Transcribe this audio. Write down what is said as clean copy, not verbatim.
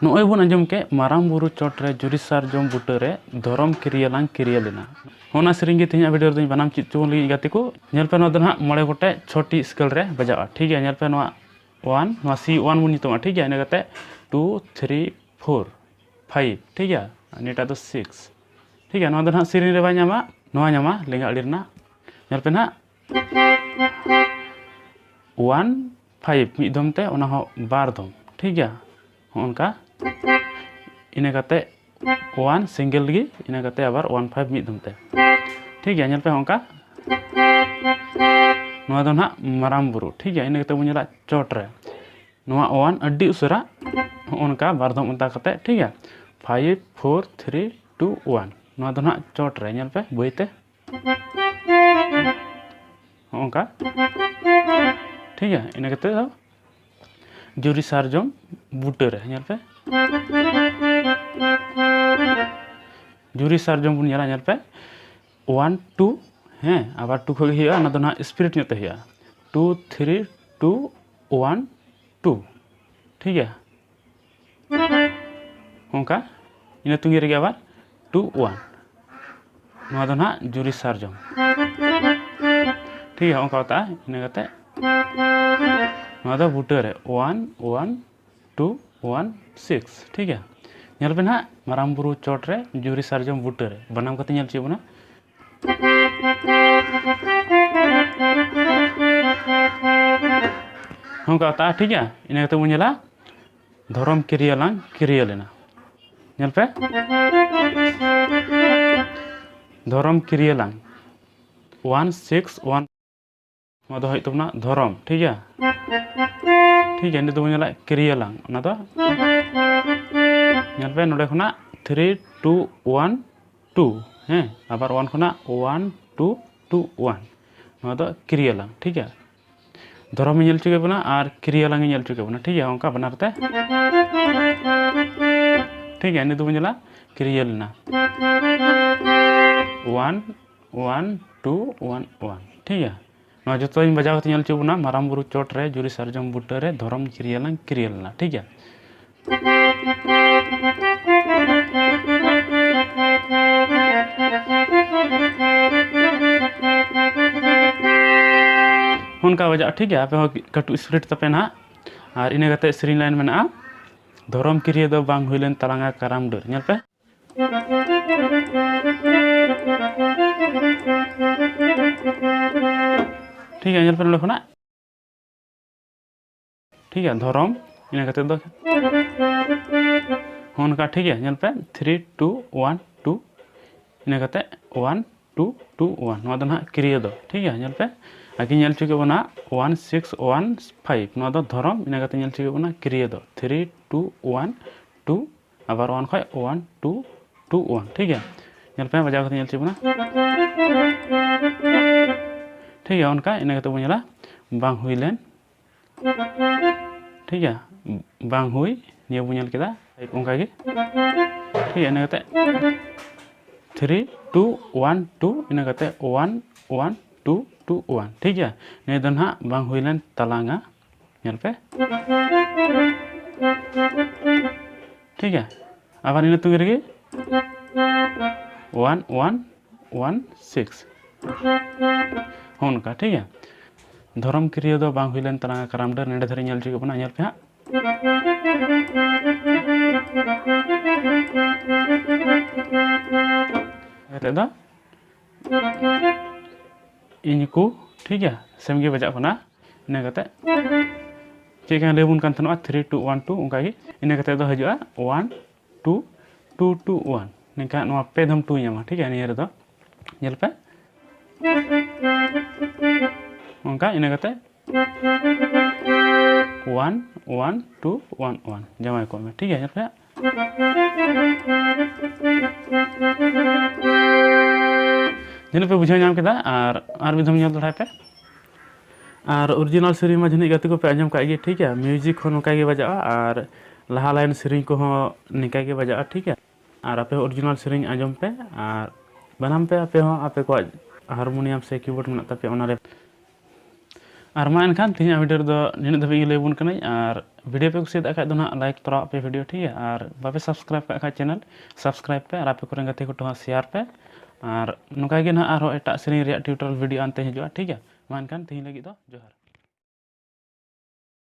नोय बन आंजम के मारांग बुरु चोटरे जुरी सारजम बुटरे धरम किरियालांग किरियालेना होना सेरिंग तेज वीडियो दिन बनाम चित चुन लगी गाते को नेल पे नोदन हा मळे गोटे छोटी स्केल रे बजावा ठीक है नेल पे नोआ 1 नोआ C1 बुन नितोमा ठीक है इना गाते 2 3 4 5 ठीक है नेटा तो 6 ठीक है नोआ दन हा सेरिंग रे बा냐मा नोआ ᱧᱟᱢᱟ लेंगा अलिरना नेल पे ना 1 5 मिद दम ते ओना हो बार दम ठीक है उनका इना गाते 1 सिंगल लगी इना गाते आबार 1 5 मिद दमते ठीक है नेल पे उनका नोआ दो ना माराम बुरु ठीक है इना गाते बुनेला चोट रे नोआ 1 अड्डी उसरा उनका बार दम उनता गाते ठीक है 5 4 3 2 1 नोआ दो ना चोट रे नेल पे बइते उनका ठीक है इना गाते जुरी सारजम बुटर है नेल पे जुरी सारजम बुन नेला नेल पे 1 2 हैं आबार 2 खगे हिया ना दो ना स्पिरिट नेते हिया 2 3 2 1 2 ठीक है ओंका इना तुंगी रेगे आबार 2 1 नोआ दो ना जुरी सारजम ठीक है ओंका होता इना गाते नोआ दो बुटर है 1 1 2 1 6 ठीक है नेल पे ना माराम बुरु चोट रे जुरी सारजम बुटर है बनाम कते नेल चिबना हमका आता ठीक है इना कते बुनेला धरम किरियालांग किरियालेना नेल पे धरम किरियालांग 1 6 1 नोआ दो हय तबना धरम ठीक है नि तो बुनेला किरियालांग ना दो नेल पे नोडे खना 3 2 1 2 हैं आबार 1 खना 1 2 2 1 नोआ दो किरियालांग ठीक है धरम नेल चुके बना और किरियालांग नेल चुके बना ठीक है उनका बनारते ठीक है नि तो बुनेला किरियालना 1 1 2 1 1 ठीक है नोआ जतो इन बजाव कते नेल चुबना माराम बुरु चोट रे जुरी सारजम बुटर रे धरम किरियालांग किरियालना ठीक है उनका वजह ठीक है आप कटु स्पिरिट तपे ना और इना गाते सेरिंग लाइन मेना धरम किरिया दो बांग हुइलेन तलांगा कराम डर नेल पे ठीक है नेल पे नोखना ठीक है धरम इना गाते दो उनका ठीक है नेल पे 3 2 1 2 इना गाते 1 2 2 1 नोआ दो ना किरिया दो ठीक है नेल पे आगे नेल चुके बना 1 6 1 5 नोआ दो धरम इना गाते नेल चुके बना किरिया दो 3 2 1 2 आबार 1 खय 1 2 2 1 ठीक है नेल पे बजाव कते नेल चुके बना ठीक है उनका इना गाते बुनेला बांग हुइलेन ठीक है बांग हुई निया बुनेल केदा उनका गे ठीक है इना गाते 3 2 1 2 इना गाते 1 1 2 2 1 ठीक है ने दन हा बांग हुइलेन तलांगा नेल पे ठीक है आबार इना तुंगी रेगे 1 1 1 6 उनका ठीक है धरम किरिया दो बांग हुइलेन तलांगा कराम डर नेडे धरे नेल चुके बना नेल पे हा कते दो इनको ठीक है सेम गे बजा खना इना कते चेक लेबुन कान थनवा 3 2 1 2 उनका गे इना कते दो हजुआ 1 2 2 2 1 निका नवा पे धम 2 ᱧᱟᱢᱟ ठीक है नियर दो नेल पे नौका इन 1 1 2 1 1 जमाई को में ठीक है पे जिन पे बुझाव नाम केदा और मिधम ñel दढ़ाई पे और ओरिजिनल सेरी में जनी गति को पे आजम का ठीक है म्यूजिक हो नौका गे बजा और लहा लाइन सेरी को निका गे बजा ठीक है और आपे ओरिजिनल सेरी आजम पे और बनाम पे आपे को हारमोनियम से कीबोर्ड में तापे ओनारे और मा एनखान तीन वीडियो दो निन धबे लेबुन कनै और वीडियो पे कुसियत आखा दो ना लाइक तोरा पे वीडियो ठीक है और बापे सब्सक्राइब का चैनल सब्सक्राइब पे और आपे को गति को शेयर पे और नौका गे ना और एटा सेरी रे ट्यूटोरियल वीडियो आनते हिजुआ ठीक है मा एनखान तीन लगी दो जोहार।